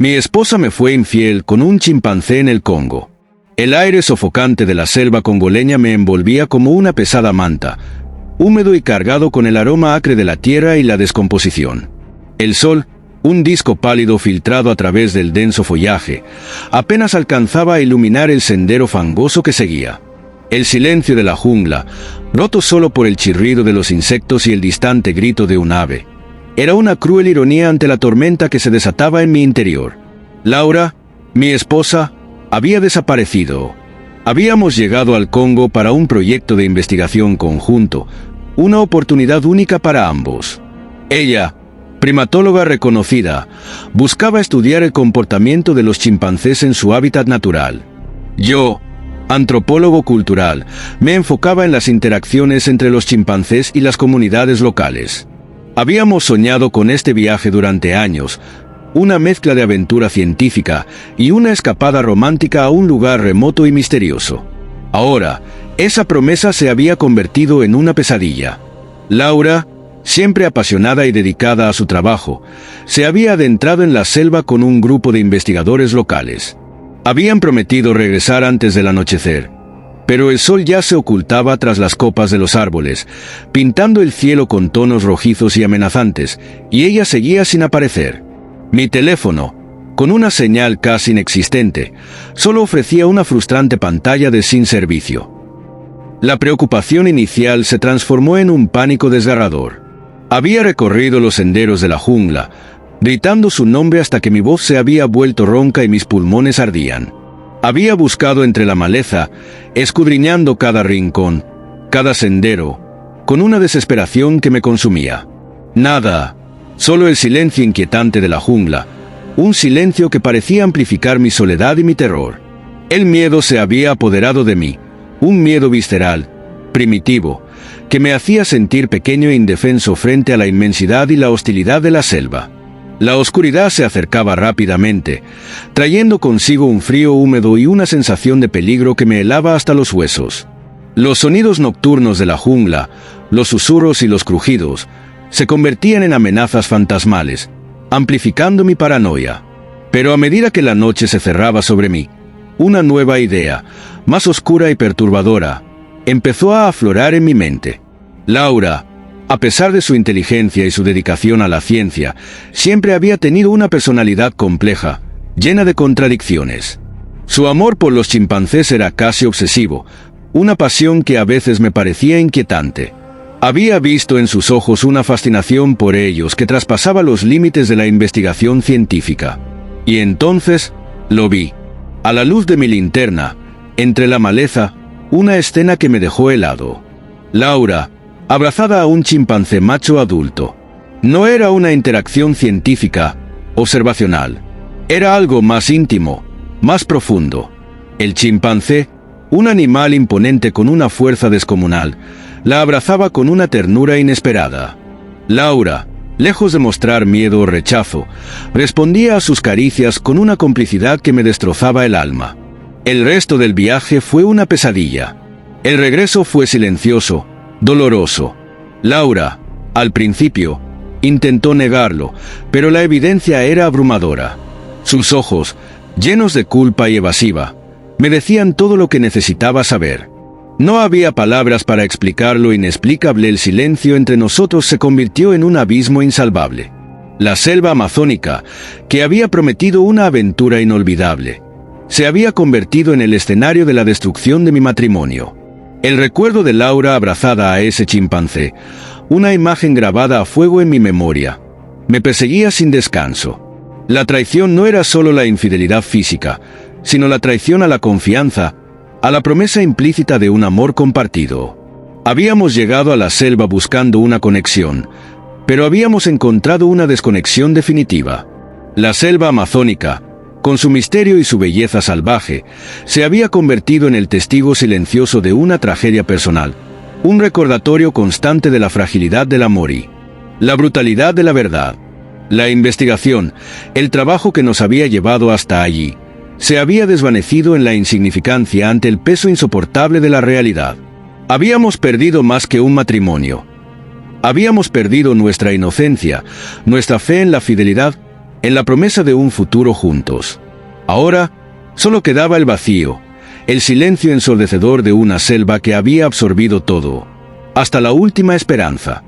Mi esposa me fue infiel con un chimpancé en el Congo. El aire sofocante de la selva congoleña me envolvía como una pesada manta, húmedo y cargado con el aroma acre de la tierra y la descomposición. El sol, un disco pálido filtrado a través del denso follaje, apenas alcanzaba a iluminar el sendero fangoso que seguía. El silencio de la jungla, roto solo por el chirrido de los insectos y el distante grito de un ave, era una cruel ironía ante la tormenta que se desataba en mi interior. Laura, mi esposa, había desaparecido. Habíamos llegado al Congo para un proyecto de investigación conjunto, una oportunidad única para ambos. Ella, primatóloga reconocida, buscaba estudiar el comportamiento de los chimpancés en su hábitat natural. Yo, antropólogo cultural, me enfocaba en las interacciones entre los chimpancés y las comunidades locales. Habíamos soñado con este viaje durante años, una mezcla de aventura científica y una escapada romántica a un lugar remoto y misterioso. Ahora, esa promesa se había convertido en una pesadilla. Laura, siempre apasionada y dedicada a su trabajo, se había adentrado en la selva con un grupo de investigadores locales. Habían prometido regresar antes del anochecer, pero el sol ya se ocultaba tras las copas de los árboles, pintando el cielo con tonos rojizos y amenazantes, y ella seguía sin aparecer. Mi teléfono, con una señal casi inexistente, solo ofrecía una frustrante pantalla de sin servicio. La preocupación inicial se transformó en un pánico desgarrador. Había recorrido los senderos de la jungla, gritando su nombre hasta que mi voz se había vuelto ronca y mis pulmones ardían. Había buscado entre la maleza, escudriñando cada rincón, cada sendero, con una desesperación que me consumía. Nada, solo el silencio inquietante de la jungla, un silencio que parecía amplificar mi soledad y mi terror. El miedo se había apoderado de mí, un miedo visceral, primitivo, que me hacía sentir pequeño e indefenso frente a la inmensidad y la hostilidad de la selva. La oscuridad se acercaba rápidamente, trayendo consigo un frío húmedo y una sensación de peligro que me helaba hasta los huesos. Los sonidos nocturnos de la jungla, los susurros y los crujidos, se convertían en amenazas fantasmales, amplificando mi paranoia. Pero a medida que la noche se cerraba sobre mí, una nueva idea, más oscura y perturbadora, empezó a aflorar en mi mente. Laura, a pesar de su inteligencia y su dedicación a la ciencia, siempre había tenido una personalidad compleja, llena de contradicciones. Su amor por los chimpancés era casi obsesivo, una pasión que a veces me parecía inquietante. Había visto en sus ojos una fascinación por ellos que traspasaba los límites de la investigación científica. Y entonces, lo vi. A la luz de mi linterna, entre la maleza, una escena que me dejó helado. Laura, abrazada a un chimpancé macho adulto. No era una interacción científica, observacional. Era algo más íntimo, más profundo. El chimpancé, un animal imponente con una fuerza descomunal, la abrazaba con una ternura inesperada. Laura, lejos de mostrar miedo o rechazo, respondía a sus caricias con una complicidad que me destrozaba el alma. El resto del viaje fue una pesadilla. El regreso fue silencioso, doloroso. Laura, al principio, intentó negarlo, pero la evidencia era abrumadora. Sus ojos, llenos de culpa y evasiva, me decían todo lo que necesitaba saber. No había palabras para explicar lo inexplicable. El silencio entre nosotros se convirtió en un abismo insalvable. La selva amazónica, que había prometido una aventura inolvidable, se había convertido en el escenario de la destrucción de mi matrimonio. El recuerdo de Laura abrazada a ese chimpancé, una imagen grabada a fuego en mi memoria, me perseguía sin descanso. La traición no era solo la infidelidad física, sino la traición a la confianza, a la promesa implícita de un amor compartido. Habíamos llegado a la selva buscando una conexión, pero habíamos encontrado una desconexión definitiva. La selva amazónica, con su misterio y su belleza salvaje, se había convertido en el testigo silencioso de una tragedia personal, un recordatorio constante de la fragilidad del amor y la brutalidad de la verdad. La investigación, el trabajo que nos había llevado hasta allí, se había desvanecido en la insignificancia ante el peso insoportable de la realidad. Habíamos perdido más que un matrimonio. Habíamos perdido nuestra inocencia, nuestra fe en la fidelidad, en la promesa de un futuro juntos. Ahora, solo quedaba el vacío, el silencio ensordecedor de una selva que había absorbido todo, hasta la última esperanza.